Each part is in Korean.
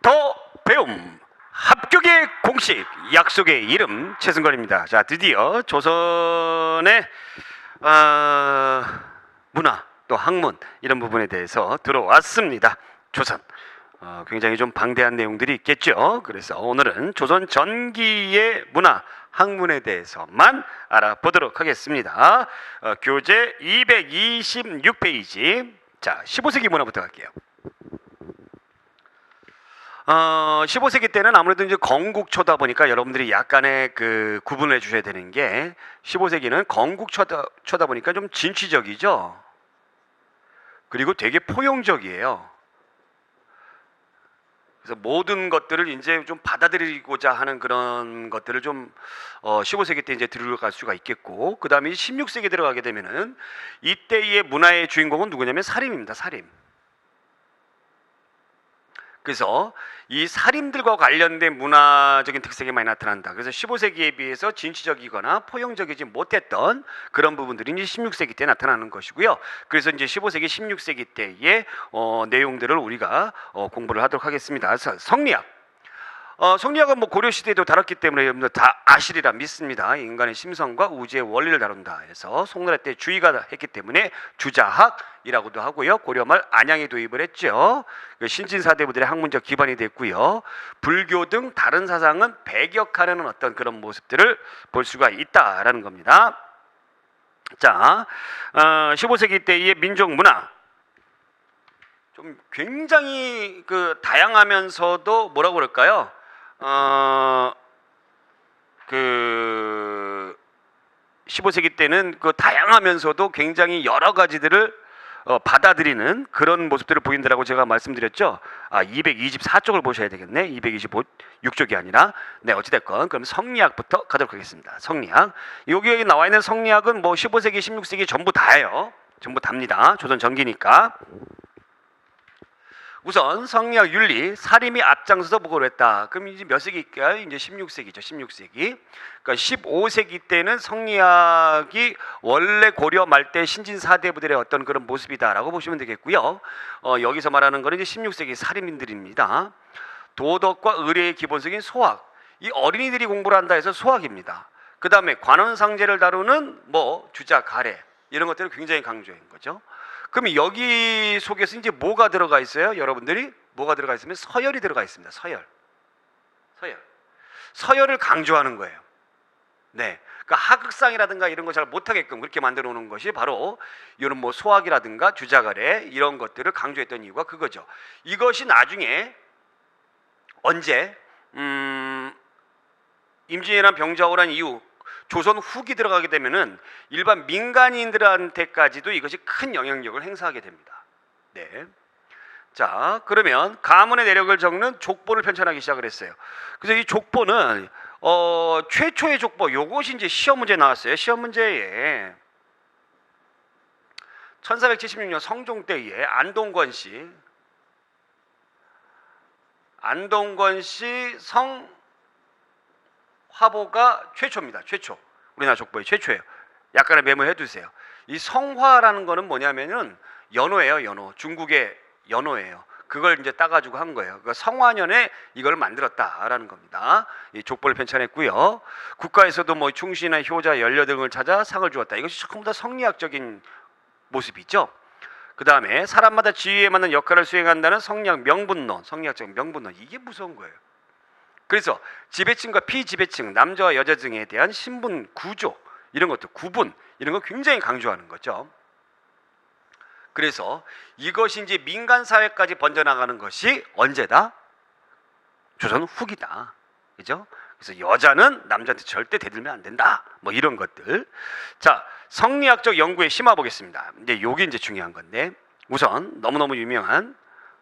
더 배움 합격의 공식 약속의 이름 최승건입니다. 자, 드디어 조선의 문화 또 학문 이런 부분에 대해서 들어왔습니다. 조선 굉장히 좀 방대한 내용들이 있겠죠. 그래서 오늘은 조선 전기의 문화 학문에 대해서만 알아보도록 하겠습니다. 교재 226페이지. 자, 15세기 문화부터 갈게요. 15세기 때는 아무래도 이제 건국초다 보니까 여러분들이 약간의 그 구분을 해주셔야 되는 게 15세기는 건국초다 보니까 좀 진취적이죠. 그리고 되게 포용적이에요. 그래서 모든 것들을 이제 좀 받아들이고자 하는 그런 것들을 좀 15세기 때 이제 들어갈 수가 있겠고, 그 다음에 16세기 들어가게 되면은 이때의 문화의 주인공은 누구냐면 살인입니다. 살인. 그래서 이 살인들과 관련된 문화적인 특색이 많이 나타난다. 그래서 15세기에 비해서 진취적이거나 포용적이지 못했던 그런 부분들이 이제 16세기 때 나타나는 것이고요. 그래서 이제 15세기, 16세기 때의 내용들을 우리가 공부를 하도록 하겠습니다. 성리학. 성리학은 뭐 고려 시대에도 다뤘기 때문에 여러분들 다 아시리라 믿습니다. 인간의 심성과 우주의 원리를 다룬다 해서 송나라 때 주의가 했기 때문에 주자학이라고도 하고요. 고려 말 안양에 도입을 했죠. 신진사대부들의 학문적 기반이 됐고요. 불교 등 다른 사상은 배격하려는 어떤 그런 모습들을 볼 수가 있다라는 겁니다. 자, 15세기 때의 민족 문화. 좀 굉장히 그 다양하면서도 뭐라고 그럴까요? 15세기 때는 그 다양하면서도 굉장히 여러 가지들을 받아들이는 그런 모습들을 보인다라고 제가 말씀드렸죠. 224쪽을 보셔야 되겠네. 225쪽이 아니라. 네, 어찌됐건 그럼 성리학부터 가도록 하겠습니다. 성리학. 여기 나와 있는 성리학은 뭐 15세기, 16세기 전부 다예요. 전부 답니다. 조선 전기니까. 우선 성리학 윤리, 사림이 앞장서서 보고를 했다. 그럼 이제 몇 세기일까요? 이제 16세기죠. 16세기. 그러니까 15세기 때는 성리학이 원래 고려 말대 신진 사대부들의 어떤 그런 모습이다라고 보시면 되겠고요. 여기서 말하는 거는 이제 16세기 사림인들입니다. 도덕과 의례의 기본적인 소학. 이 어린이들이 공부를 한다 해서 소학입니다. 그 다음에 관원상제를 다루는 뭐 주자, 가래 이런 것들을 굉장히 강조한 거죠. 그럼 여기 속에서 이제 뭐가 들어가 있어요? 여러분들이 뭐가 들어가 있으면 서열이 들어가 있습니다. 서열을 강조하는 거예요. 네, 그러니까 하극상이라든가 이런 거 잘 못하게끔 그렇게 만들어 놓은 것이 바로 이런 뭐 소학이라든가 주자가래 이런 것들을 강조했던 이유가 그거죠. 이것이 나중에 언제 임진왜란 병자호란 이후 조선 후기 들어가게 되면은 일반 민간인들한테까지도 이것이 큰 영향력을 행사하게 됩니다. 네. 자, 그러면 가문의 내력을 적는 족보를 편찬하기 시작을 했어요. 그래서 이 족보는 최초의 족보, 요것이 이제 시험 문제 나왔어요. 시험 문제에 1476년 성종 때에 안동권 씨 화보가 최초입니다. 최초. 우리나라 족보의 최초예요. 약간의 메모해 두세요. 이 성화라는 거는 뭐냐면은 연호예요. 연호. 중국의 연호예요. 그걸 이제 따가지고 한 거예요. 그러니까 성화년에 이걸 만들었다라는 겁니다. 이 족보를 편찬했고요. 국가에서도 뭐 충신이나 효자, 연려 등을 찾아 상을 주었다. 이것이 전부 다 성리학적인 모습이죠. 그 다음에 사람마다 지위에 맞는 역할을 수행한다는 성리학 명분론, 성리학적 명분론. 이게 무서운 거예요. 그래서 지배층과 피지배층, 남자와 여자 등에 대한 신분 구조 이런 것들, 구분 이런 거 굉장히 강조하는 거죠. 그래서 이것이 이제 민간 사회까지 번져나가는 것이 언제다? 조선 후기다. 그죠? 그래서 여자는 남자한테 절대 대들면 안 된다. 뭐 이런 것들. 자, 성리학적 연구에 심화 보겠습니다. 이제 요게 이제 중요한 건데, 우선 너무너무 유명한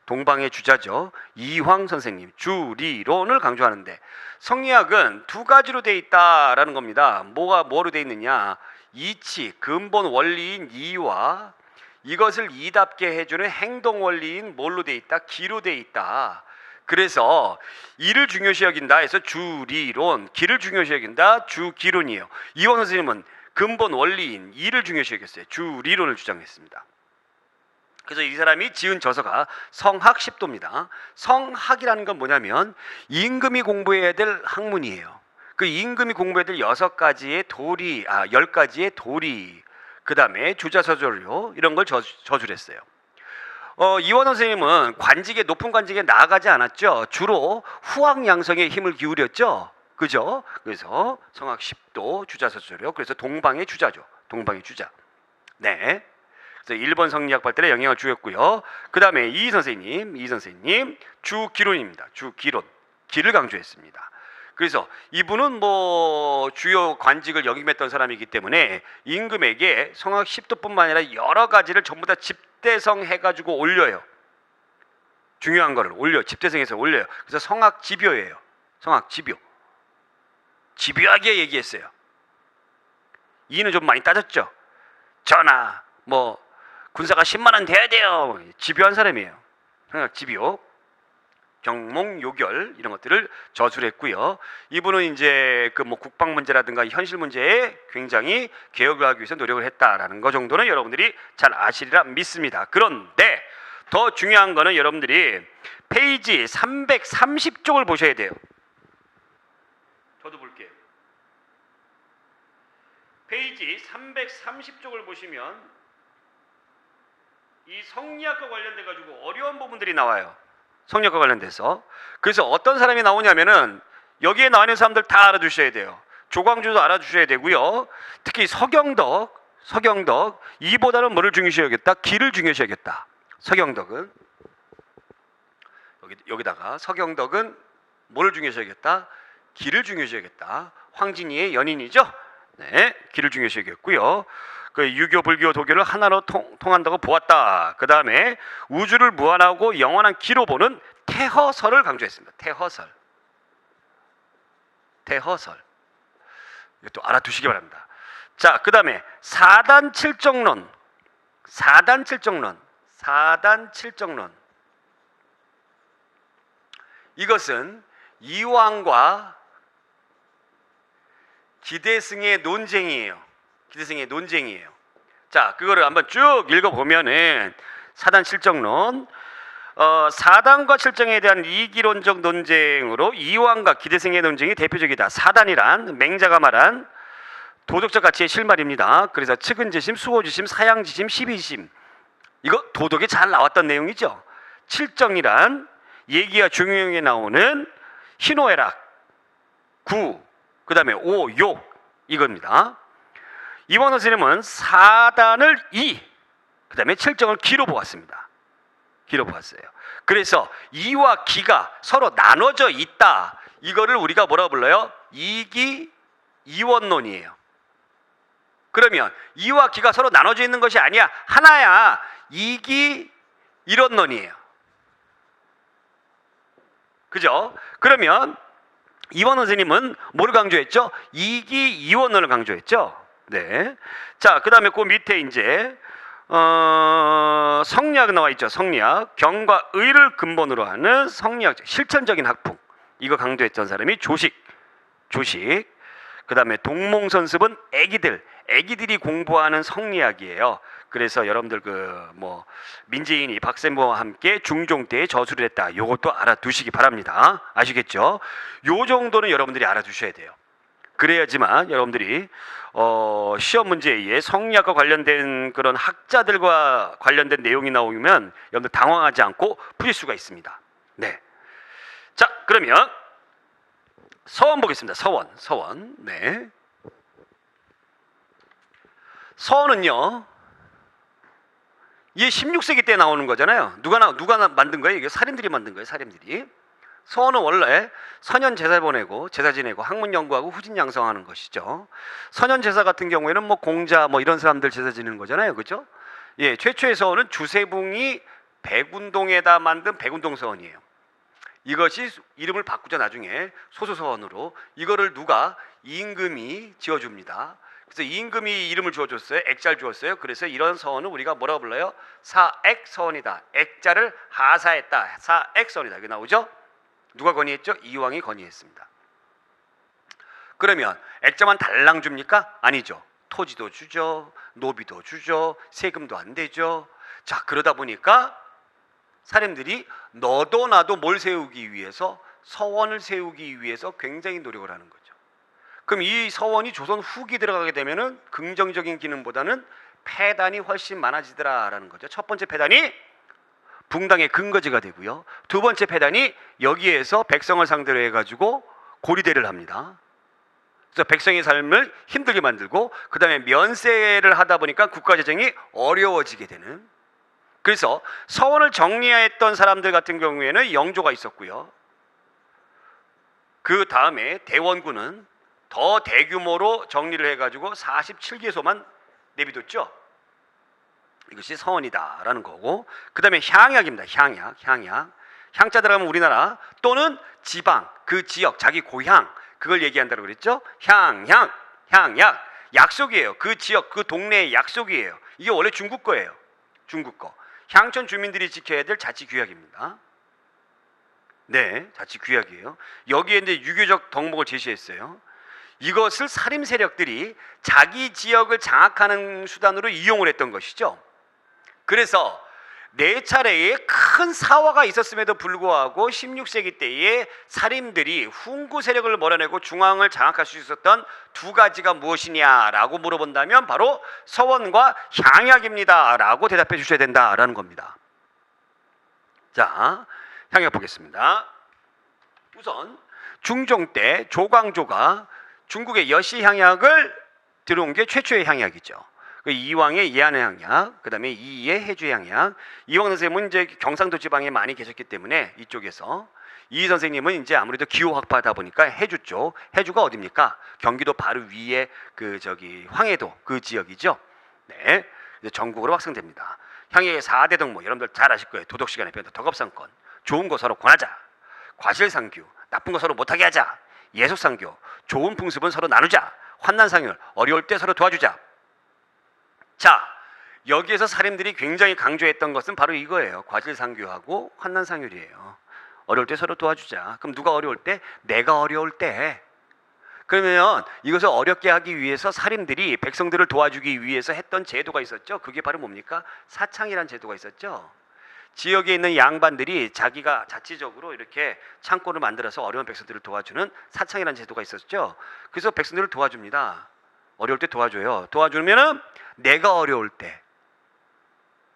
동방의 주자죠. 이황 선생님 주리론을 강조하는데, 성리학은 두 가지로 돼 있다라는 겁니다. 뭐로 돼 있느냐? 이치, 근본 원리인 이와 이것을 이답게 해주는 행동 원리인 뭘로 돼 있다? 기로 돼 있다. 그래서 이를 중요시 여긴다 해서 주리론, 기를 중요시 여긴다 주기론이에요. 이황 선생님은 근본 원리인 이를 중요시 여겼어요. 주리론을 주장했습니다. 그래서 이 사람이 지은 저서가 성학십도입니다. 성학이라는 건 뭐냐면 임금이 공부해야 될 학문이에요. 그 임금이 공부해야 될 10가지의 도리, 그 다음에 주자서절료 이런 걸 저술을 했어요. 이원호 선생님은 높은 관직에 나아가지 않았죠. 주로 후학양성에 힘을 기울였죠. 그죠? 그래서 성학십도, 주자서절료, 그래서 동방의 주자죠. 동방의 주자. 네. 그래서 일본 성리학 발달에 영향을 주었고요. 그 다음에 이 선생님 주기론입니다. 주기론, 기를 강조했습니다. 그래서 이분은 뭐 주요 관직을 역임했던 사람이기 때문에 임금에게 성학십도뿐만 아니라 여러 가지를 전부 다 집대성 해가지고 올려요. 중요한 거를 집대성해서 올려요. 그래서 성학지묘예요. 성학지묘. 집요하게 얘기했어요. 이는 좀 많이 따졌죠. 전하, 뭐 군사가 10만 원 돼야 돼요. 집요한 사람이에요. 성학지묘. 경몽요결 이런 것들을 저술했고요. 이분은 이제 그 뭐 국방 문제라든가 현실 문제에 굉장히 개혁을 하기 위해서 노력을 했다라는 거 정도는 여러분들이 잘 아시리라 믿습니다. 그런데 더 중요한 거는 여러분들이 페이지 330쪽을 보셔야 돼요. 저도 볼게요. 페이지 330쪽을 보시면 이 성리학과 관련돼 가지고 어려운 부분들이 나와요. 성리학과 관련돼서. 그래서 어떤 사람이 나오냐면은 여기에 나와 있는 사람들 다 알아두셔야 돼요. 조광조도 알아두셔야 되고요. 특히 서경덕 이보다는 뭐를 중요시하겠다? 기를 중요시하겠다. 서경덕은 여기다가 서경덕은 뭐를 중요시하겠다? 기를 중요시하겠다. 황진이의 연인이죠. 네, 기를 중요시하겠고요. 그 유교, 불교, 도교를 하나로 통한다고 보았다. 그 다음에 우주를 무한하고 영원한 기로 보는 태허설을 강조했습니다. 태허설. 이것도 알아두시기 바랍니다. 자, 그 다음에 사단칠정론. 이것은 이왕과 기대승의 논쟁이에요. 자, 그거를 한번 쭉 읽어보면은 사단칠정론, 사단과 칠정에 대한 이기론적 논쟁으로 이왕과 기대승의 논쟁이 대표적이다. 사단이란 맹자가 말한 도덕적 가치의 실말입니다. 그래서 측은지심, 수호지심, 사양지심, 시비지심, 이거 도덕에 잘 나왔던 내용이죠. 칠정이란 예기와 중용에 나오는 희노애락, 구, 그 다음에 오, 욕, 이겁니다. 이원호 선생님은 사단을 이, 그 다음에 칠정을 기로 보았습니다. 그래서 이와 기가 서로 나눠져 있다. 이거를 우리가 뭐라고 불러요? 이기 이원론이에요. 그러면 이와 기가 서로 나눠져 있는 것이 아니야. 하나야. 이기 이론론이에요. 그죠? 그러면 이원호 선생님은 뭐를 강조했죠? 이기 이원론을 강조했죠. 네. 자, 그 다음에 그 밑에 이제 성리학 나와 있죠. 성리학. 경과 의를 근본으로 하는 성리학 실천적인 학풍. 이거 강조했던 사람이 조식. 그 다음에 동몽선습은 애기들이 공부하는 성리학이에요. 그래서 여러분들 그 뭐 민재인이 박쌤과 함께 중종 때에 저술을 했다. 요것도 알아두시기 바랍니다. 아시겠죠? 요 정도는 여러분들이 알아두셔야 돼요. 그래야지만 여러분들이 시험 문제에 의해 성리학과 관련된 그런 학자들과 관련된 내용이 나오면 여러분들 당황하지 않고 풀릴 수가 있습니다. 네. 자, 그러면 서원 보겠습니다. 서원. 네. 서원은요, 이게 16세기 때 나오는 거잖아요. 누가 만든 거예요? 이게 살인들이 만든 거예요. 서원은 원래 선현 제사 보내고 제사 지내고 학문 연구하고 후진 양성하는 것이죠. 선현 제사 같은 경우에는 뭐 공자 뭐 이런 사람들 제사 지내는 거잖아요. 그죠? 예, 최초의 서원은 주세붕이 백운동에다 만든 백운동 서원이에요. 이것이 이름을 바꾸자 나중에 소소서원으로. 이거를 누가? 임금이 지어줍니다. 그래서 임금이 이름을 주어줬어요. 액자를 주었어요. 그래서 이런 서원은 우리가 뭐라고 불러요? 사액서원이다. 액자를 하사했다. 사액서원이다. 이게 나오죠? 누가 건의했죠? 이왕이 건의했습니다. 그러면 액자만 달랑 줍니까? 아니죠. 토지도 주죠. 노비도 주죠. 세금도 안 되죠. 자, 그러다 보니까 사람들이 너도 나도 뭘 세우기 위해서, 서원을 세우기 위해서 굉장히 노력을 하는 거죠. 그럼 이 서원이 조선 후기 들어가게 되면은 긍정적인 기능보다는 폐단이 훨씬 많아지더라라는 거죠. 첫 번째 폐단이 붕당의 근거지가 되고요. 두 번째 폐단이 여기에서 백성을 상대로 해가지고 고리대를 합니다. 그래서 백성의 삶을 힘들게 만들고, 그 다음에 면세를 하다 보니까 국가재정이 어려워지게 되는. 그래서 서원을 정리했던 사람들 같은 경우에는 영조가 있었고요. 그 다음에 대원군은 더 대규모로 정리를 해가지고 47개소만 내비뒀죠. 이것이 서원이다라는 거고, 그 다음에 향약입니다. 향약. 향자 들어가면 우리나라 또는 지방, 그 지역, 자기 고향, 그걸 얘기한다고 그랬죠. 향약. 약속이에요. 그 지역, 그 동네의 약속이에요. 이게 원래 중국 거예요. 중국 거. 향촌 주민들이 지켜야 될 자치규약입니다. 네, 자치규약이에요. 여기에 이제 유교적 덕목을 제시했어요. 이것을 사림 세력들이 자기 지역을 장악하는 수단으로 이용을 했던 것이죠. 그래서 네 차례의 큰 사화가 있었음에도 불구하고 16세기 때에 사림들이 훈구 세력을 몰아내고 중앙을 장악할 수 있었던 두 가지가 무엇이냐라고 물어본다면 바로 서원과 향약입니다 라고 대답해 주셔야 된다라는 겁니다. 자, 향약 보겠습니다. 우선 중종 때 조광조가 중국의 여시 향약을 들어온 게 최초의 향약이죠. 이왕의 예안의 향약, 그 다음에 이의 해주 향약. 이왕 선생님은 이제 경상도 지방에 많이 계셨기 때문에 이쪽에서, 이 선생님은 이제 아무래도 기호학파다 보니까 해주 쪽. 해주가 어디입니까? 경기도 바로 위에 그 황해도 그 지역이죠. 네, 이제 전국으로 확산됩니다. 향약의 4대 덕목 여러분들 잘 아실 거예요. 도덕 시간에 배웠던 덕업상권. 좋은 거 서로 권하자. 과실상규. 나쁜 거 서로 못하게 하자. 예속상교. 좋은 풍습은 서로 나누자. 환난상율. 어려울 때 서로 도와주자. 자, 여기에서 사림들이 굉장히 강조했던 것은 바로 이거예요. 과실상규하고 환난상율이에요. 어려울 때 서로 도와주자. 그럼 누가 어려울 때? 내가 어려울 때. 그러면 이것을 어렵게 하기 위해서 사림들이 백성들을 도와주기 위해서 했던 제도가 있었죠. 그게 바로 뭡니까? 사창이라는 제도가 있었죠. 지역에 있는 양반들이 자기가 자치적으로 이렇게 창고를 만들어서 어려운 백성들을 도와주는 사창이라는 제도가 있었죠. 그래서 백성들을 도와줍니다. 어려울 때 도와줘요. 도와주면은 내가 어려울 때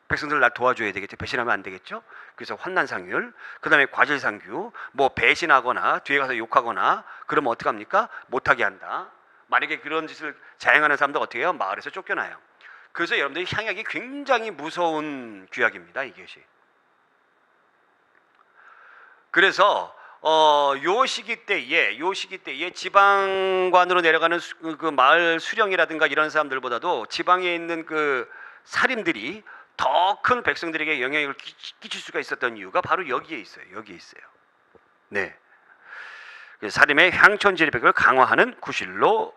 백성들 날 도와줘야 되겠죠. 배신하면 안 되겠죠. 그래서 환난상율, 그 다음에 과실상규, 뭐 배신하거나 뒤에 가서 욕하거나 그러면 어떡합니까? 못하게 한다. 만약에 그런 짓을 자행하는 사람들 어떻게 해요? 마을에서 쫓겨나요. 그래서 여러분들이 향약이 굉장히 무서운 규약입니다. 이것이. 그래서 요 시기 때에 지방관으로 내려가는 그 마을 수령이라든가 이런 사람들보다도 지방에 있는 그 살인들이 더 큰 백성들에게 영향을 끼칠 수가 있었던 이유가 바로 여기에 있어요. 네. 살림의 향촌지리백을 강화하는 구실로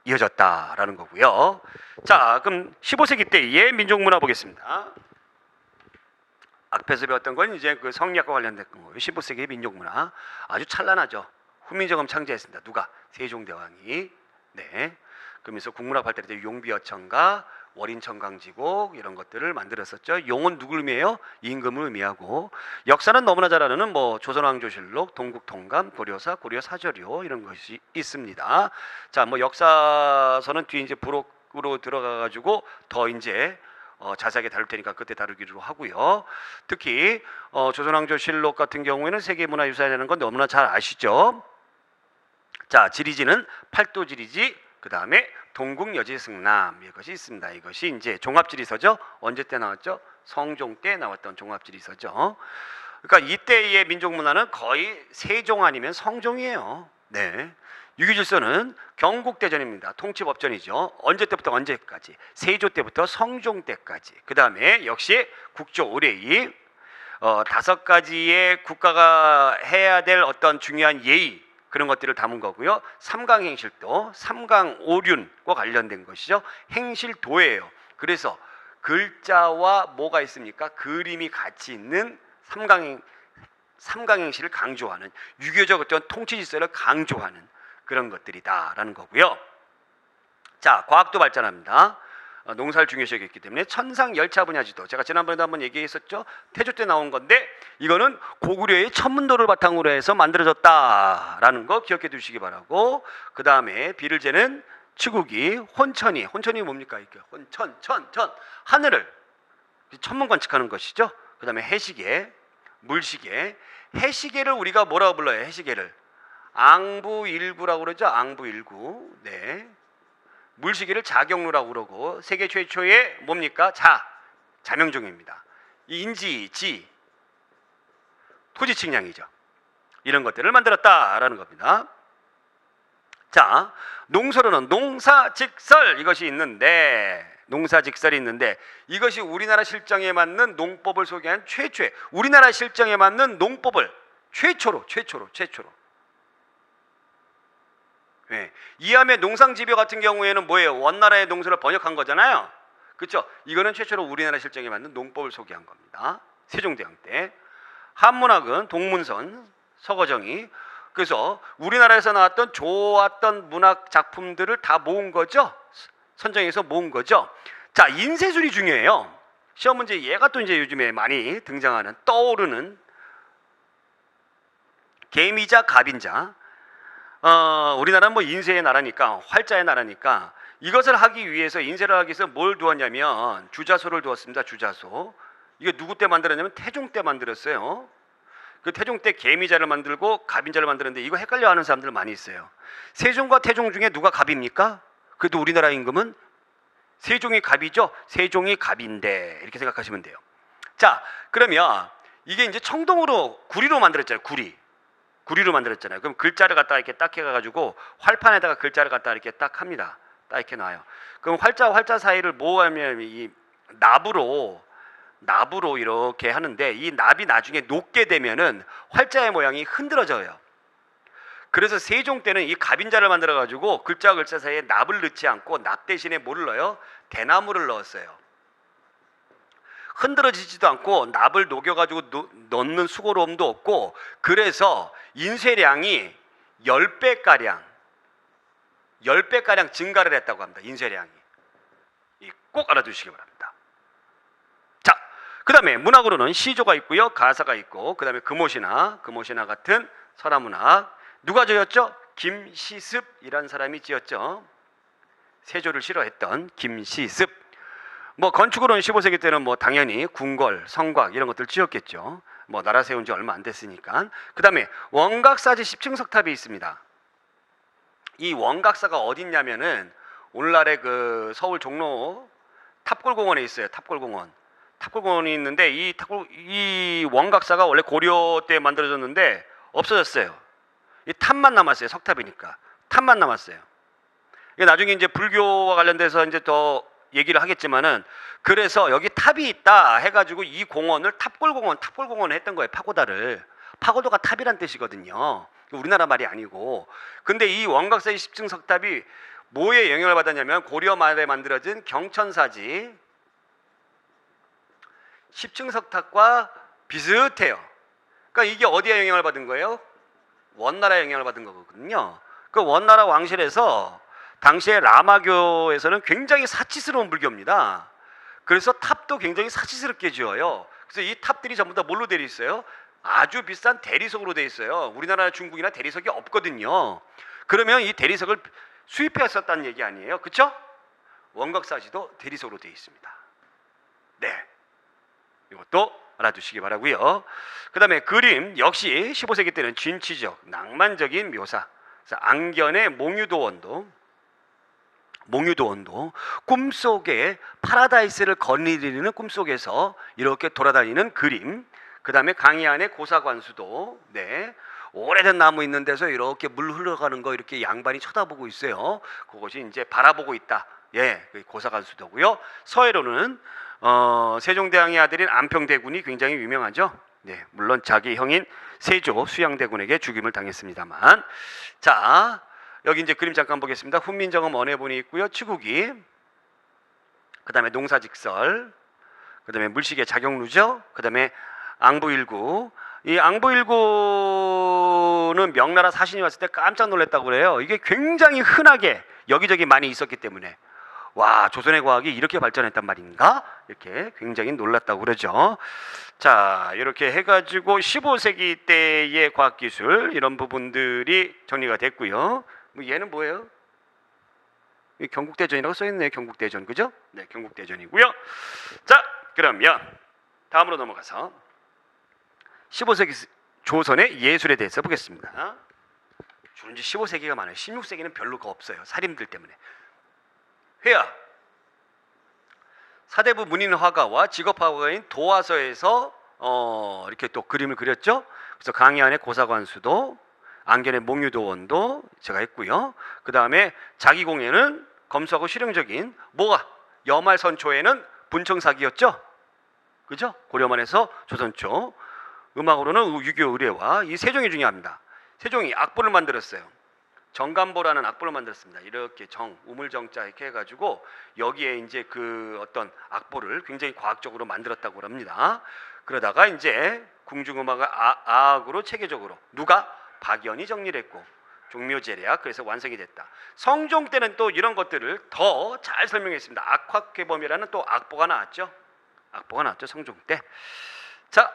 이어졌다라는 거고요. 자, 그럼 15세기 때의 민족문화 보겠습니다. 앞에서 배웠던 건 이제 그 성리학과 관련된 거고요. 15세기의 민족문화 아주 찬란하죠. 훈민정음 창제했습니다. 누가? 세종대왕이. 네. 그러면서 국문학 발달할 때 용비어천가, 월인천강지곡 이런 것들을 만들었었죠. 용은 누굴 의미해요? 임금을 의미하고, 역사는 너무나 잘 아는 뭐 조선왕조실록, 동국통감, 고려사, 고려사절요 이런 것이 있습니다. 자, 뭐 역사서는 뒤에 이제 부록으로 들어가가지고 더 이제 자세하게 다룰 테니까 그때 다루기로 하고요. 특히 조선왕조실록 같은 경우에는 세계문화유산이라는 건 너무나 잘 아시죠. 자, 지리지는 팔도지리지, 그 다음에 동국여지승남 이것이 있습니다. 이것이 이제 종합지리서죠. 언제 때 나왔죠? 성종 때 나왔던 종합지리서죠. 그러니까 이때의 민족문화는 거의 세종 아니면 성종이에요. 네. 유교질서는 경국대전입니다. 통치법전이죠. 언제 때부터 언제까지? 세조 때부터 성종 때까지. 그 다음에 역시 국조 의례이 5가지의 국가가 해야 될 어떤 중요한 예의 그런 것들을 담은 거고요. 삼강행실도 삼강오륜과 관련된 것이죠. 행실도예요. 그래서 글자와 뭐가 있습니까? 그림이 같이 있는 삼강행실을 강조하는, 유교적 어떤 통치질서를 강조하는 그런 것들이다라는 거고요. 자, 과학도 발전합니다. 농사를 중요시했기 때문에 천상 열차 분야지도 제가 지난번에도 한번 얘기했었죠. 태조 때 나온 건데 이거는 고구려의 천문도를 바탕으로 해서 만들어졌다라는 거 기억해 두시기 바라고, 그 다음에 비를 재는 치국이 혼천이 뭡니까? 이게 혼천 하늘을 천문 관측하는 것이죠. 그 다음에 해시계, 물시계. 해시계를 우리가 뭐라고 불러요? 해시계를 앙부일구라고 그러죠. 앙부일구. 네. 물시계를 자경루라고 그러고, 세계 최초의 뭡니까? 자명종입니다. 이 인지, 지, 토지 측량이죠. 이런 것들을 만들었다라는 겁니다. 자, 농서로는 농사직설 이것이 있는데, 농사직설이 있는데 이것이 우리나라 실정에 맞는 농법을 소개한 최초의, 우리나라 실정에 맞는 농법을 최초로 네. 이함의 농상집여 같은 경우에는 뭐예요? 원나라의 농서를 번역한 거잖아요. 그렇죠? 이거는 최초로 우리나라 실정에 맞는 농법을 소개한 겁니다. 세종대왕 때. 한문학은 동문선, 서거정이. 그래서 우리나라에서 나왔던 좋았던 문학 작품들을 다 모은 거죠. 선정해서 모은 거죠. 자, 인쇄술이 중요해요. 시험 문제 얘가 또 이제 요즘에 많이 등장하는, 떠오르는 개미자, 갑인자. 우리나라는 뭐 인쇄의 나라니까, 활자의 나라니까 이것을 하기 위해서, 인쇄를 하기 위해서 뭘 두었냐면 주자소를 두었습니다. 주자소. 이거 누구 때 만들었냐면 태종 때 만들었어요. 그 태종 때 개미자를 만들고 갑인자를 만드는데 이거 헷갈려하는 사람들 많이 있어요. 세종과 태종 중에 누가 갑입니까? 그래도 우리나라 임금은 세종이 갑이죠. 세종이 갑인데 이렇게 생각하시면 돼요. 자, 그러면 이게 이제 청동으로, 구리로 만들었잖아요. 구리로 만들었잖아요. 그럼 글자를 갖다가 이렇게 딱 해가지고 활판에다가 글자를 갖다가 이렇게 딱 합니다. 딱 이렇게 놔요. 그럼 활자 사이를 뭐 하면 이 납으로 이렇게 하는데, 이 납이 나중에 녹게 되면은 활자의 모양이 흔들어져요. 그래서 세종 때는 이 갑인자를 만들어 가지고 글자 사이에 납을 넣지 않고 납 대신에 뭐를 넣어요? 대나무를 넣었어요. 흔들어지지도 않고 납을 녹여 가지고 넣는 수고로움도 없고, 그래서 인쇄량이 10배가량 증가를 했다고 합니다. 인쇄량이. 꼭 알아두시기 바랍니다. 자, 그 다음에 문학으로는 시조가 있고요, 가사가 있고, 그 다음에 금오신화 같은 설화문학. 누가 지었죠? 김시습이라는 사람이 지었죠. 세조를 싫어했던 김시습. 뭐 건축으로는 15세기 때는 뭐 당연히 궁궐, 성곽 이런 것들 지었겠죠. 뭐 나라 세운 지 얼마 안 됐으니까. 그 다음에 원각사지 10층 석탑이 있습니다. 이 원각사가 어디 있냐면은 오늘날의 그 서울 종로 탑골공원에 있어요. 탑골공원이 있는데 이 원각사가 원래 고려 때 만들어졌는데 없어졌어요. 이 탑만 남았어요. 석탑이니까 탑만 남았어요. 나중에 이제 불교와 관련돼서 이제 더 얘기를 하겠지만은, 그래서 여기 탑이 있다 해가지고 이 공원을 탑골공원 했던 거예요. 파고도가 탑이란 뜻이거든요. 우리나라 말이 아니고. 근데 이 원각사의 10층 석탑이 뭐에 영향을 받았냐면 고려 말에 만들어진 경천사지 10층 석탑과 비슷해요. 그러니까 이게 어디에 영향을 받은 거예요? 원나라에 영향을 받은 거거든요. 그 원나라 왕실에서 당시에 라마교에서는 굉장히 사치스러운 불교입니다. 그래서 탑도 굉장히 사치스럽게 지어요. 그래서 이 탑들이 전부 다 뭘로 되어 있어요? 아주 비싼 대리석으로 되어 있어요. 우리나라 중국이나 대리석이 없거든요. 그러면 이 대리석을 수입했었다는 얘기 아니에요? 그렇죠? 원각사지도 대리석으로 되어 있습니다. 네, 이것도 알아두시기 바라고요. 그 다음에 그림 역시 15세기 때는 진취적, 낭만적인 묘사. 그래서 안견의 몽유도원도 꿈속에 파라다이스를 거니리는 꿈속에서 이렇게 돌아다니는 그림. 그 다음에 강의안의 고사관수도, 네, 오래된 나무 있는 데서 이렇게 물 흘러가는 거 이렇게 양반이 쳐다보고 있어요. 그것이 이제 바라보고 있다. 예, 고사관수도고요. 서해로는 세종대왕의 아들인 안평대군이 굉장히 유명하죠. 네, 물론 자기 형인 세조 수양대군에게 죽임을 당했습니다만. 자, 여기 이제 그림 잠깐 보겠습니다. 훈민정음 언해본이 있고요. 치국이, 그 다음에 농사직설, 그 다음에 물시계 자경루죠. 그 다음에 앙부일구. 이 앙부일구는 명나라 사신이 왔을 때 깜짝 놀랐다고 그래요. 이게 굉장히 흔하게 여기저기 많이 있었기 때문에. 와, 조선의 과학이 이렇게 발전했단 말인가? 이렇게 굉장히 놀랐다고 그러죠. 자, 이렇게 해가지고 15세기 때의 과학기술 이런 부분들이 정리가 됐고요. 얘는 뭐예요? 경국대전이라고 써있네요. 경국대전, 그죠? 네, 경국대전이고요. 자, 그러면 다음으로 넘어가서 15세기 조선의 예술에 대해서 보겠습니다. 주로 이제 15세기가 많아요. 16세기는 별로가 없어요. 살인들 때문에. 회화. 사대부 문인 화가와 직업 화가인 도화서에서 이렇게 또 그림을 그렸죠. 그래서 강의안의 고사관수도, 안견의 몽유도원도 제가 했고요. 그 다음에 자기공예는 검소하고 실용적인 뭐가 여말선초에는 분청사기였죠. 그죠? 고려만에서 조선초. 음악으로는 유교 의례와 이 세종이 중요합니다. 세종이 악보를 만들었어요. 정간보라는 악보를 만들었습니다. 이렇게 우물정자 이렇게 해가지고 여기에 이제 그 어떤 악보를 굉장히 과학적으로 만들었다고 합니다. 그러다가 이제 궁중음악을 아악으로 체계적으로 누가? 박연이 정리를 했고 종묘제례야 그래서 완성이 됐다. 성종 때는 또 이런 것들을 더 잘 설명했습니다. 악화괴범이라는 또 악보가 나왔죠. 악보가 나왔죠. 성종 때. 자,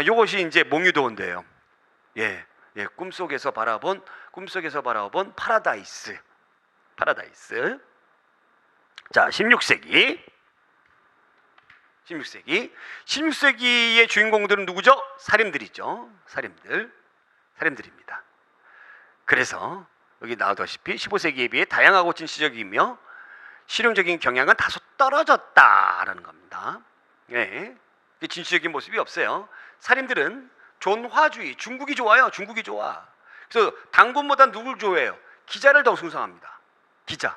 요것이 이제 몽유도원대예요. 예, 꿈속에서 바라본 파라다이스. 자, 16세기의 주인공들은 누구죠? 살인들이죠. 살인들입니다. 그래서 여기 나오다시피 15세기에 비해 다양하고 진취적이며 실용적인 경향은 다소 떨어졌다라는 겁니다. 네, 진취적인 모습이 없어요. 살인들은 존화주의, 중국이 좋아요. 중국이 좋아. 그래서 당군보다 누굴 좋아해요? 기자를 더 숭상합니다. 기자.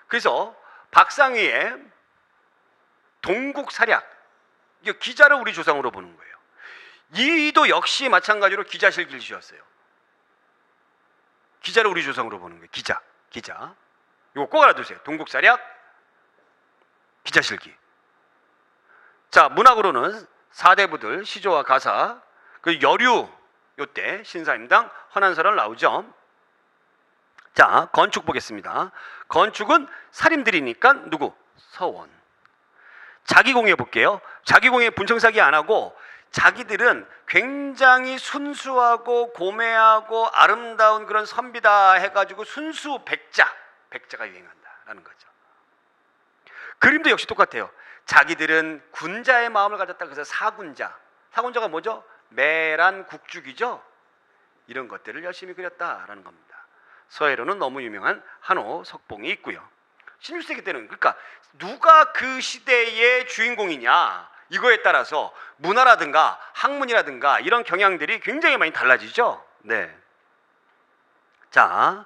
그래서 박상희의 동국사략, 이게 기자를 우리 조상으로 보는 거예요. 이도 역시 마찬가지로 기자실기를 지었어요. 기자를 우리 조상으로 보는 거예요. 기자. 이거 꼭 알아두세요. 동국사략, 기자실기. 자, 문학으로는 사대부들, 시조와 가사, 그 여류, 요때 신사임당, 헌안설은 나오죠. 자, 건축 보겠습니다. 건축은 살인들이니까 누구? 서원. 자기공예 볼게요. 자기공예 분청사기 안 하고 자기들은 굉장히 순수하고 고매하고 아름다운 그런 선비다 해가지고 순수 백자가 유행한다라는 거죠. 그림도 역시 똑같아요. 자기들은 군자의 마음을 가졌다. 그래서 사군자가 뭐죠? 매란 국죽이죠. 이런 것들을 열심히 그렸다라는 겁니다. 서해로는 너무 유명한 한호 석봉이 있고요. 16세기 때는 그러니까 누가 그 시대의 주인공이냐 이거에 따라서 문화라든가 학문이라든가 이런 경향들이 굉장히 많이 달라지죠. 네. 자,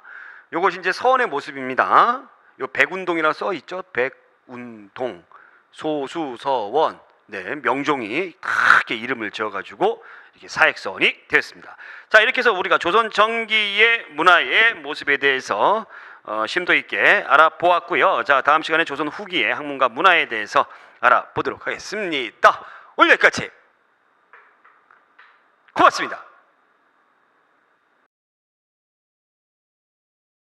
요것이 이제 서원의 모습입니다. 요 백운동이라고 써 있죠. 백운동, 소수서원. 네, 명종이 크게 이름을 지어가지고 이렇게 사액서원이 되었습니다. 자, 이렇게 해서 우리가 조선 전기의 문화의 모습에 대해서 심도 있게 알아보았고요. 자, 다음 시간에 조선 후기의 학문과 문화에 대해서 알아보도록 하겠습니다. 오늘 여기까지. 고맙습니다.